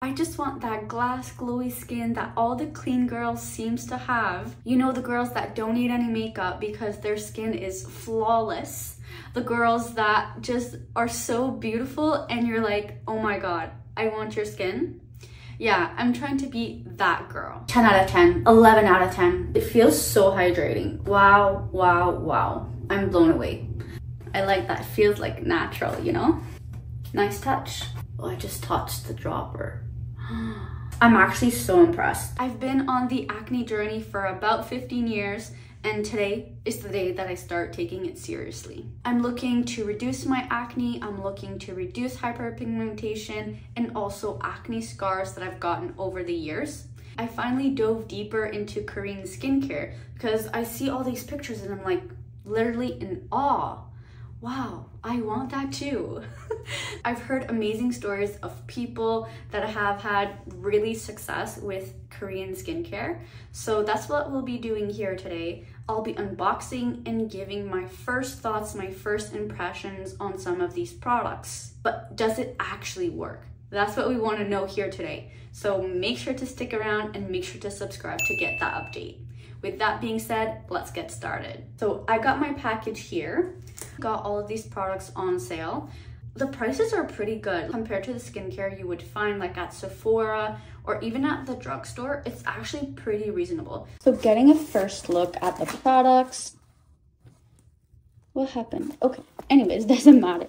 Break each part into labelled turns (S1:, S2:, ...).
S1: I just want that glass glowy skin that all the clean girls seems to have. You know, the girls that don't need any makeup because their skin is flawless. The girls that just are so beautiful and you're like, oh my God, I want your skin. Yeah, I'm trying to be that girl. 10 out of 10, 11 out of 10. It feels so hydrating. Wow, wow, wow. I'm blown away. I like that. It feels like natural, you know? Nice touch. Oh, I just touched the dropper. I'm actually so impressed. I've been on the acne journey for about 15 years, and today is the day that I start taking it seriously. I'm looking to reduce my acne, I'm looking to reduce hyperpigmentation, and also acne scars that I've gotten over the years. I finally dove deeper into Korean skincare because I see all these pictures and I'm like literally in awe. Wow, I want that too. I've heard amazing stories of people that have had really success with Korean skincare. So that's what we'll be doing here today. I'll be unboxing and giving my first thoughts, my first impressions on some of these products. But does it actually work? That's what we want to know here today. So make sure to stick around and make sure to subscribe to get that update. With that being said, let's get started. So I got my package here. Got all of these products on sale. The prices are pretty good compared to the skincare you would find like at Sephora or even at the drugstore. It's actually pretty reasonable. So getting a first look at the products. What happened? Okay, anyways, doesn't matter.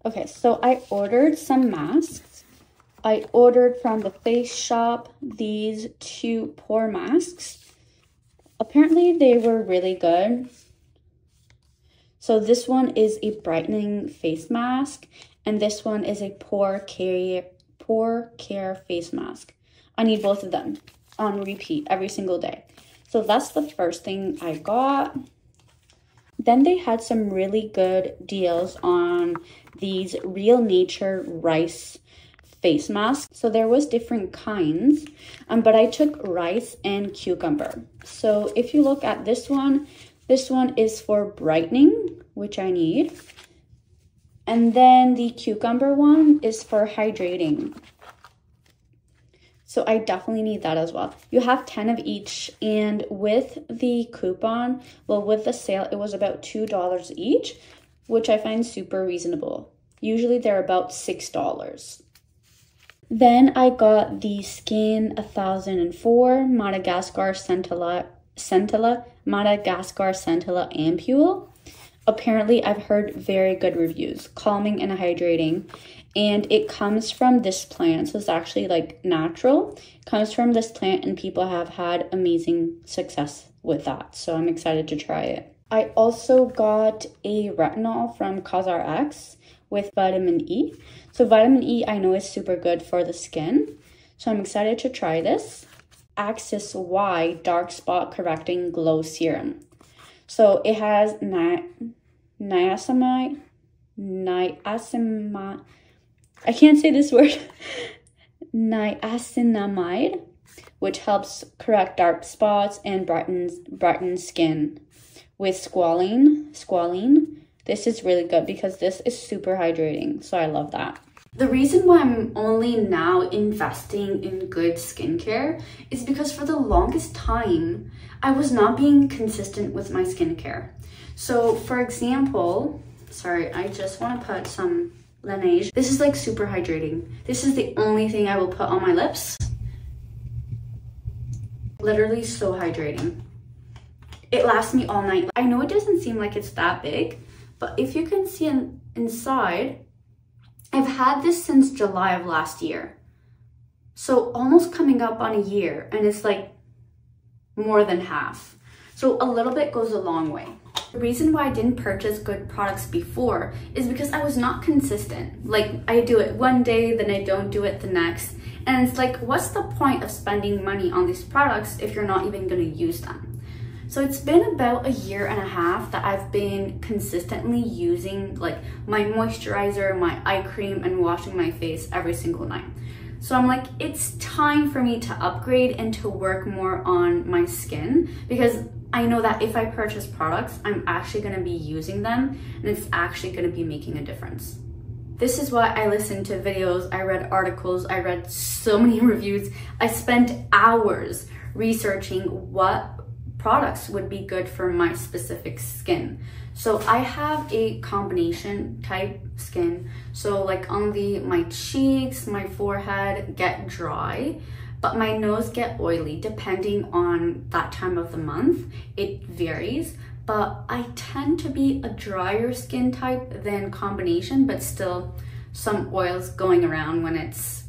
S1: Okay, so I ordered some masks. I ordered from the Face Shop these 2 pore masks. Apparently they were really good. So this one is a brightening face mask and this one is a pore care face mask. I need both of them on repeat every single day. So that's the first thing I got. Then they had some really good deals on these Real Nature rice face masks. So there was different kinds, but I took rice and cucumber. So if you look at this one is for brightening, which I need. And then the cucumber one is for hydrating. So I definitely need that as well. You have 10 of each, and with the coupon, well, with the sale, it was about $2 each, which I find super reasonable. Usually they're about $6. Then I got the Skin 1004 Madagascar Centella Madagascar Centella Ampoule. Apparently I've heard very good reviews, calming and hydrating, and it comes from this plant, so it's actually like natural. It comes from this plant and people have had amazing success with that, so I'm excited to try it. I also got a retinol from CosRx with vitamin E. So vitamin E I know is super good for the skin, so I'm excited to try this. Axis Y Dark Spot Correcting Glow Serum. So it has niacinamide, I can't say this word, niacinamide, which helps correct dark spots and brightens skin. With squalene. This is really good because this is super hydrating, so I love that. The reason why I'm only now investing in good skincare is because for the longest time, I was not being consistent with my skincare. So for example, sorry, I just want to put some Laneige. This is like super hydrating. This is the only thing I will put on my lips. Literally so hydrating. It lasts me all night. I know it doesn't seem like it's that big, but if you can see inside, I've had this since July of last year. So almost coming up on a year, and it's like more than half. So a little bit goes a long way. The reason why I didn't purchase good products before is because I was not consistent. Like I do it one day, then I don't do it the next. And it's like, what's the point of spending money on these products if you're not even gonna use them? So it's been about a year and a half that I've been consistently using like my moisturizer, my eye cream, and washing my face every single night. So I'm like, it's time for me to upgrade and to work more on my skin, because I know that if I purchase products, I'm actually gonna be using them and it's actually gonna be making a difference. This is why I listened to videos, I read articles, I read so many reviews. I spent hours researching what products would be good for my specific skin. So I have a combination type skin. So like on my cheeks, my forehead get dry, but my nose get oily depending on that time of the month. It varies, but I tend to be a drier skin type than combination, but still some oils going around when it's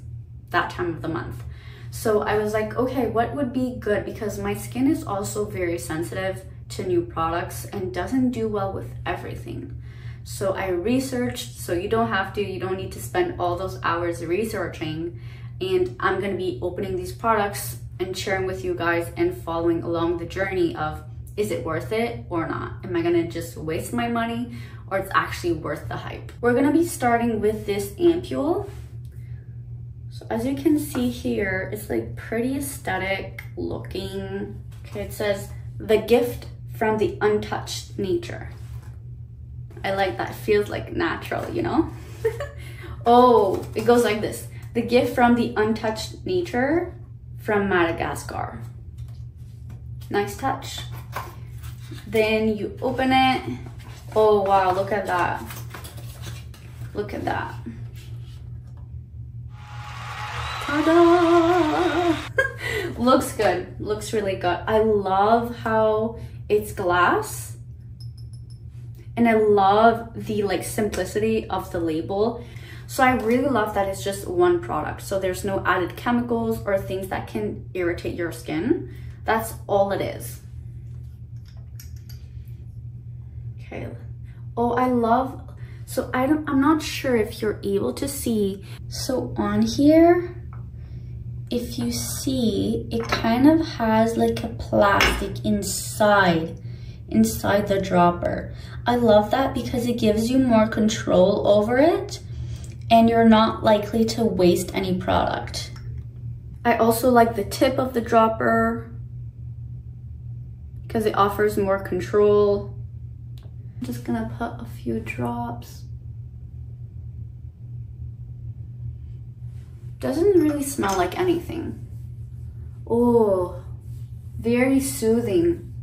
S1: that time of the month. So I was like, okay, what would be good? Because my skin is also very sensitive to new products and doesn't do well with everything. So I researched, so you don't need to spend all those hours researching. And I'm gonna be opening these products and sharing with you guys and following along the journey of, is it worth it or not? Am I gonna just waste my money or it's actually worth the hype? We're gonna be starting with this Ampoule. So as you can see here, it's like pretty aesthetic looking. Okay, it says, the gift from the untouched nature. I like that, feels like natural, you know? Oh, it goes like this. The gift from the untouched nature from Madagascar. Nice touch. Then you open it. Oh wow, look at that. Look at that. Ta-da! Looks good, looks really good. I love how it's glass. And I love the like simplicity of the label. So I really love that it's just one product. So there's no added chemicals or things that can irritate your skin. That's all it is. Okay. Oh, I love, so I'm not sure if you're able to see. So on here, if you see, it kind of has like a plastic inside the dropper. I love that because it gives you more control over it and you're not likely to waste any product. I also like the tip of the dropper because it offers more control. I'm just gonna put a few drops. Doesn't really smell like anything. Oh, very soothing.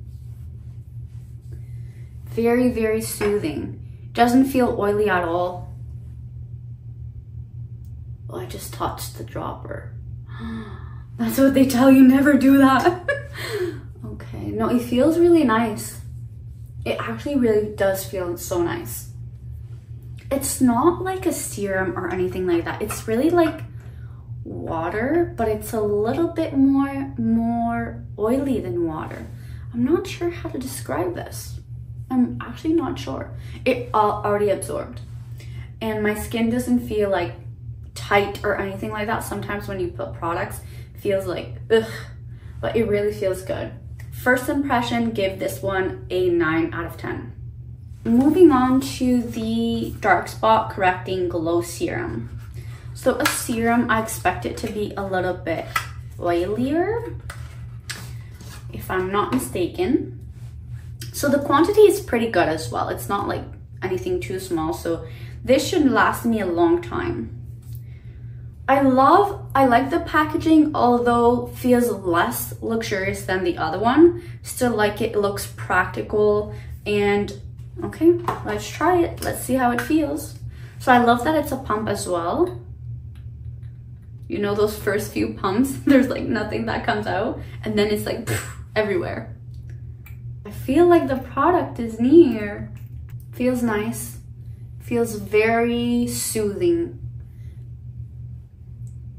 S1: Very, very soothing. Doesn't feel oily at all. Oh, I just touched the dropper. That's what they tell you, never do that. Okay, no, it feels really nice. It actually really does feel so nice. It's not like a serum or anything like that. It's really like water, but it's a little bit more oily than water. I'm not sure how to describe this. I'm actually not sure. It already absorbed. And my skin doesn't feel like tight or anything like that. Sometimes when you put products, it feels like, ugh, but it really feels good. First impression, give this one a 9 out of 10. Moving on to the Dark Spot Correcting Glow Serum. So a serum, I expect it to be a little bit oilier, if I'm not mistaken. So the quantity is pretty good as well. It's not like anything too small. So this should last me a long time. I like the packaging, although feels less luxurious than the other one. Still like it, it looks practical. And okay, let's try it. Let's see how it feels. So I love that it's a pump as well. You know, those first few pumps, there's like nothing that comes out and then it's like poof, everywhere. I feel like the product is near. Feels nice. Feels very soothing.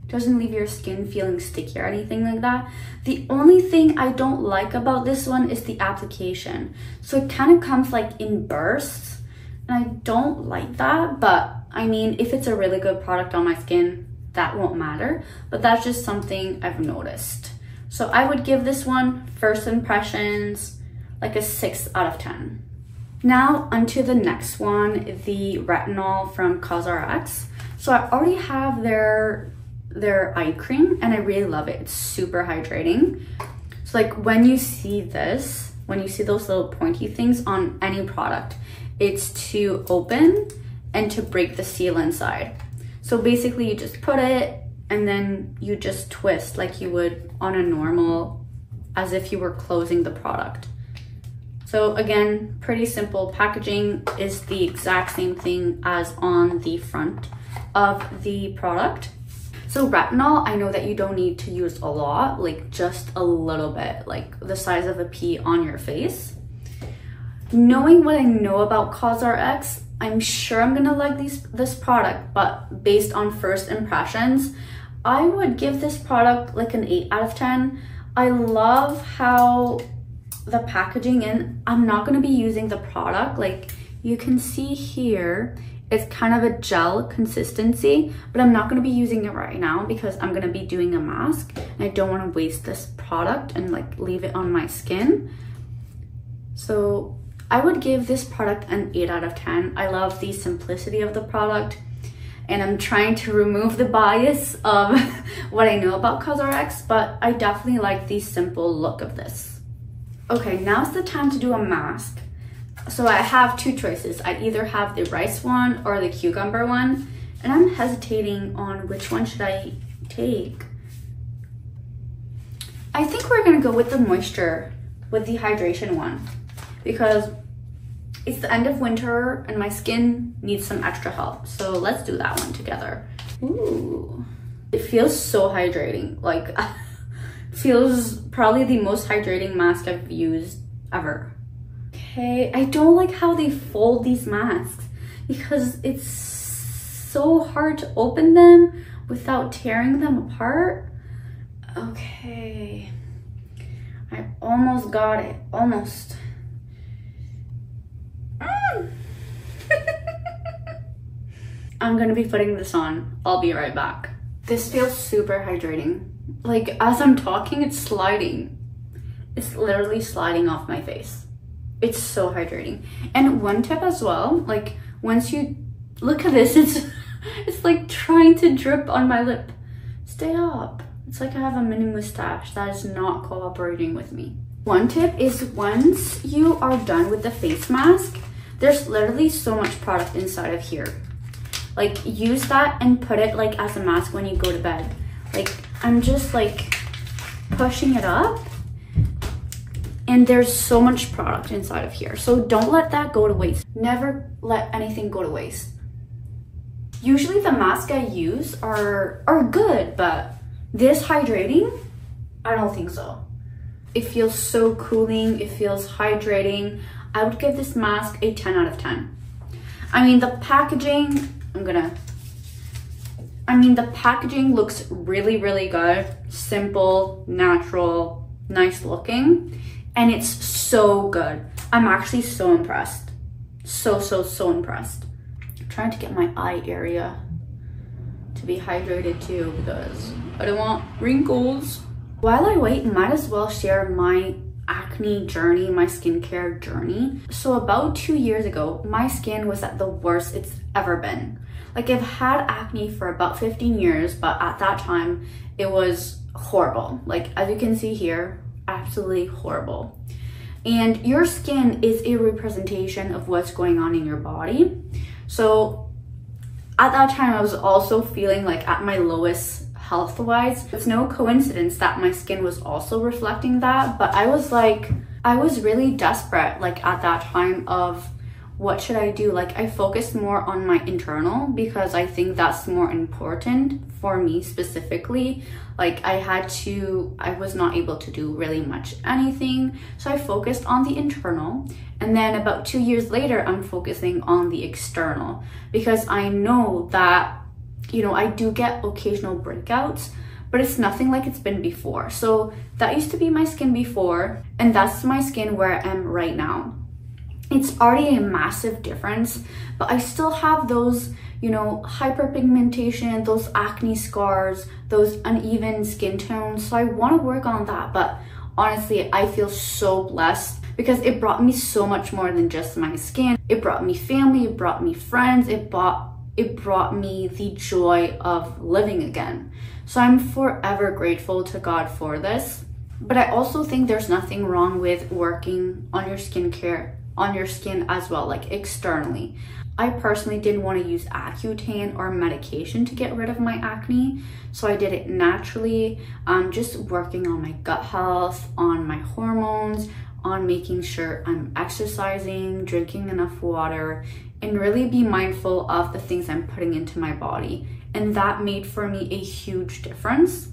S1: Doesn't leave your skin feeling sticky or anything like that. The only thing I don't like about this one is the application. So it kind of comes like in bursts and I don't like that, but I mean, if it's a really good product on my skin, that won't matter, but that's just something I've noticed. So I would give this one, first impressions, like a 6 out of 10. Now onto the next one, the retinol from CosRx. So I already have their eye cream and I really love it. It's super hydrating. So like when you see this, when you see those little pointy things on any product, it's to open and to break the seal inside. So basically you just put it and then you just twist like you would on a normal, as if you were closing the product. So again, pretty simple. Packaging is the exact same thing as on the front of the product. So retinol, I know that you don't need to use a lot, like just a little bit, like the size of a pea on your face. Knowing what I know about CosRX, I'm sure I'm gonna like this product, but based on first impressions, I would give this product like an 8 out of 10. I love how the packaging, and I'm not gonna be using the product. Like you can see here, it's kind of a gel consistency, but I'm not gonna be using it right now because I'm gonna be doing a mask and I don't wanna waste this product and like leave it on my skin. So I would give this product an 8 out of 10. I love the simplicity of the product, and I'm trying to remove the bias of what I know about CosRX, but I definitely like the simple look of this. Okay, now's the time to do a mask. So I have two choices. I either have the rice one or the cucumber one, and I'm hesitating on which one should I take. I think we're gonna go with the moisture, with the hydration one, because it's the end of winter and my skin needs some extra help. So let's do that one together. Ooh, it feels so hydrating. Like, feels probably the most hydrating mask I've used ever. Okay, I don't like how they fold these masks because it's so hard to open them without tearing them apart. Okay, I almost got it, almost. I'm gonna be putting this on. I'll be right back. This feels super hydrating. Like as I'm talking, it's sliding. It's literally sliding off my face. It's so hydrating. And one tip as well, like once you look at this, it's like trying to drip on my lip. Stay up. It's like I have a mini mustache that is not cooperating with me. One tip is once you are done with the face mask, there's literally so much product inside of here. Like use that and put it like as a mask when you go to bed. Like I'm just like pushing it up, and there's so much product inside of here. So don't let that go to waste. Never let anything go to waste. Usually the masks I use are good, but this hydrating, I don't think so. It feels so cooling, it feels hydrating. I would give this mask a 10 out of 10. I mean, the packaging, the packaging looks really, really good. Simple, natural, nice looking, and it's so good. I'm actually so impressed. So impressed. I'm trying to get my eye area to be hydrated too because I don't want wrinkles. While I wait, might as well share my acne journey, my skincare journey. So about 2 years ago, my skin was at the worst it's ever been. Like I've had acne for about 15 years, but at that time it was horrible. Like as you can see here, absolutely horrible. And your skin is a representation of what's going on in your body. So at that time I was also feeling like at my lowest health-wise. It's no coincidence that my skin was also reflecting that, but I was really desperate like at that time of what should I do? Like I focused more on my internal because I think that's more important for me specifically. Like I was not able to do really much anything. So I focused on the internal. And then about 2 years later, I'm focusing on the external because I know that, you know, I do get occasional breakouts, but it's nothing like it's been before. So that used to be my skin before, and that's my skin where I am right now. It's already a massive difference, but I still have those, you know, hyperpigmentation, those acne scars, those uneven skin tones. So I want to work on that. But honestly, I feel so blessed because it brought me so much more than just my skin. It brought me family, it brought me friends, it brought me the joy of living again. So I'm forever grateful to God for this. But I also think there's nothing wrong with working on your skincare, on your skin as well, like externally. I personally didn't want to use Accutane or medication to get rid of my acne, so I did it naturally, just working on my gut health, on my hormones, on making sure I'm exercising, drinking enough water, and really be mindful of the things I'm putting into my body. And that made for me a huge difference.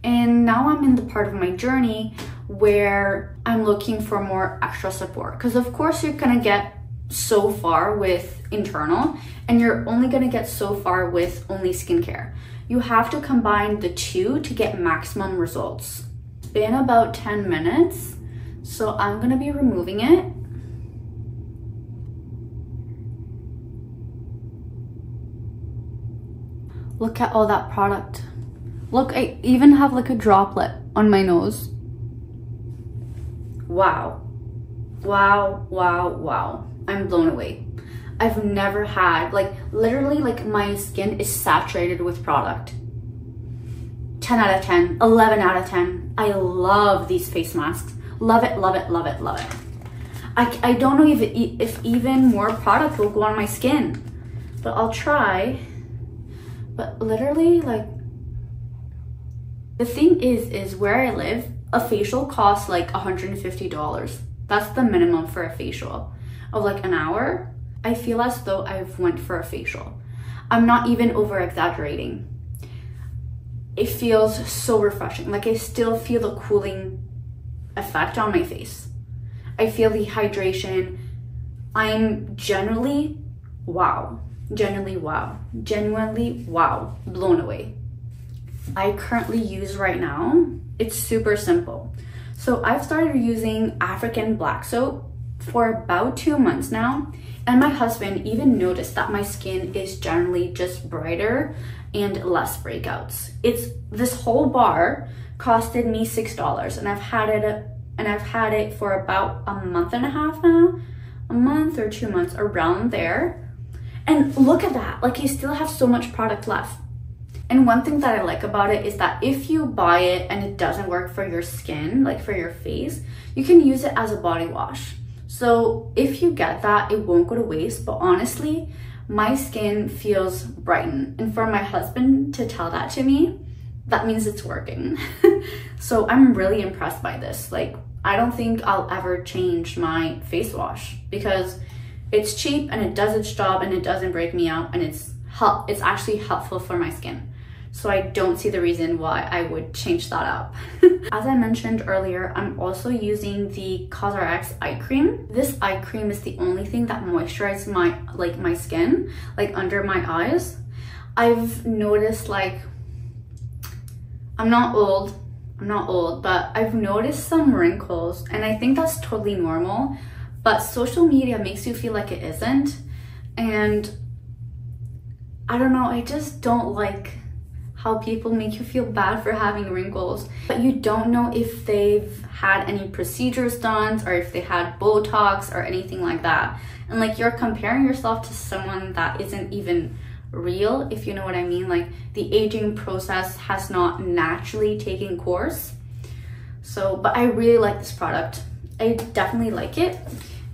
S1: And now I'm in the part of my journey where I'm looking for more extra support, because of course you're gonna get so far with internal and you're only gonna get so far with only skincare. You have to combine the two to get maximum results. It's been about 10 minutes, so I'm gonna be removing it. Look at all that product. Look, I even have like a droplet on my nose. Wow. Wow, wow, wow. I'm blown away. I've never had, like, literally, like, my skin is saturated with product. 10 out of 10, 11 out of 10. I love these face masks. Love it, love it, love it, love it. I don't know if even more product will go on my skin, but I'll try. But literally, like, the thing is where I live, a facial costs like $150. That's the minimum for a facial of like an hour. I feel as though I've went for a facial. I'm not even over exaggerating. It feels so refreshing. Like, I still feel the cooling effect on my face. I feel the hydration. I'm genuinely wow. Genuinely wow. Genuinely wow. Blown away. I currently use right now, it's super simple. So I've started using African black soap for about 2 months now, and my husband even noticed that my skin is generally just brighter and less breakouts. This whole bar costed me $6, and I've had it for about a month and a half now, a month or 2 months, around there. And look at that, like, I still have so much product left. And one thing that I like about it is that if you buy it and it doesn't work for your skin, like for your face, you can use it as a body wash. So if you get that, it won't go to waste. But honestly, my skin feels brightened. And for my husband to tell that to me, that means it's working. So I'm really impressed by this. Like, I don't think I'll ever change my face wash because it's cheap and it does its job and it doesn't break me out, and it's actually helpful for my skin. So I don't see the reason why I would change that up. As I mentioned earlier, I'm also using the CosRX eye cream. This eye cream is the only thing that moisturizes my skin, like under my eyes. I've noticed, like, I'm not old, but I've noticed some wrinkles, and I think that's totally normal, but social media makes you feel like it isn't. And I don't know, I just don't like how people make you feel bad for having wrinkles, but you don't know if they've had any procedures done or if they had Botox or anything like that. And like, you're comparing yourself to someone that isn't even real, if you know what I mean. Like, the aging process has not naturally taken course. So, but I really like this product. I definitely like it.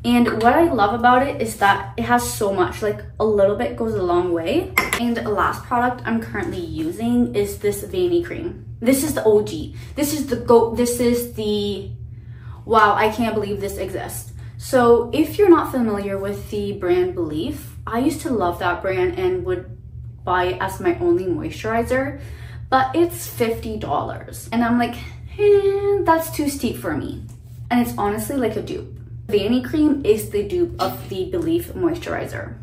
S1: And what I love about it is that it has so much, like, a little bit goes a long way. And the last product I'm currently using is this Vanny cream. This is the OG. This is the GOAT. This is the, wow, I can't believe this exists. So if you're not familiar with the brand Belief, I used to love that brand and would buy it as my only moisturizer, but it's $50. And I'm like, that's too steep for me. And it's honestly like a dupe. Vanny cream is the dupe of the Belief moisturizer.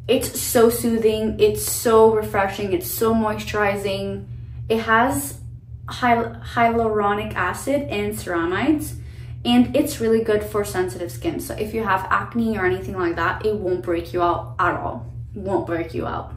S1: It's so soothing, it's so refreshing, it's so moisturizing. It has hyaluronic acid and ceramides, and it's really good for sensitive skin. So if you have acne or anything like that, it won't break you out at all. It won't break you out.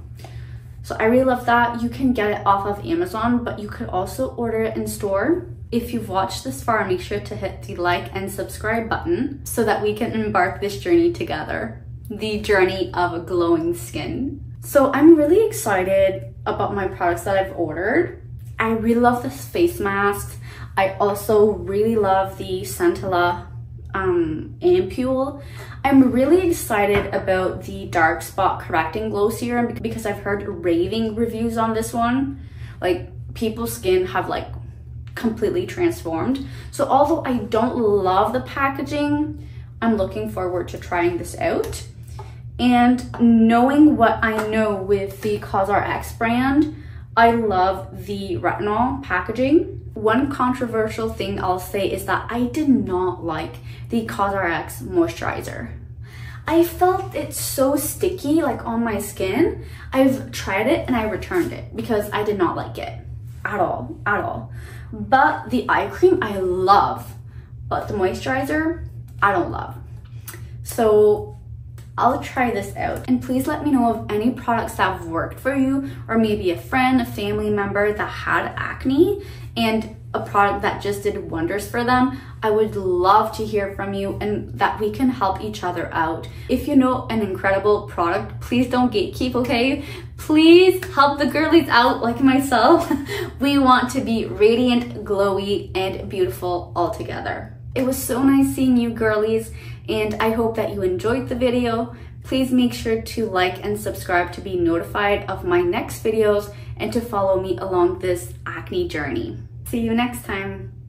S1: So I really love that. You can get it off of Amazon, but you could also order it in store. If you've watched this far, make sure to hit the like and subscribe button so that we can embark this journey together. The journey of a glowing skin. So I'm really excited about my products that I've ordered. I really love this face mask. I also really love the Centella Ampoule. I'm really excited about the dark spot correcting glow serum because I've heard raving reviews on this one. Like, people's skin have like completely transformed. So although I don't love the packaging, I'm looking forward to trying this out. And knowing what I know with the CosRX brand, I love the retinol packaging. One controversial thing I'll say is that I did not like the CosRX moisturizer. I felt it so sticky, like on my skin. I've tried it and I returned it because I did not like it at all. But the eye cream I love, but the moisturizer I don't love. So I'll try this out. And please let me know of any products that have worked for you, or maybe a friend, a family member that had acne and a product that just did wonders for them. I would love to hear from you and that we can help each other out. If you know an incredible product, please don't gatekeep, okay? Please help the girlies out like myself. We want to be radiant, glowy, and beautiful all together. It was so nice seeing you girlies, and I hope that you enjoyed the video. Please make sure to like and subscribe to be notified of my next videos and to follow me along this acne journey. See you next time.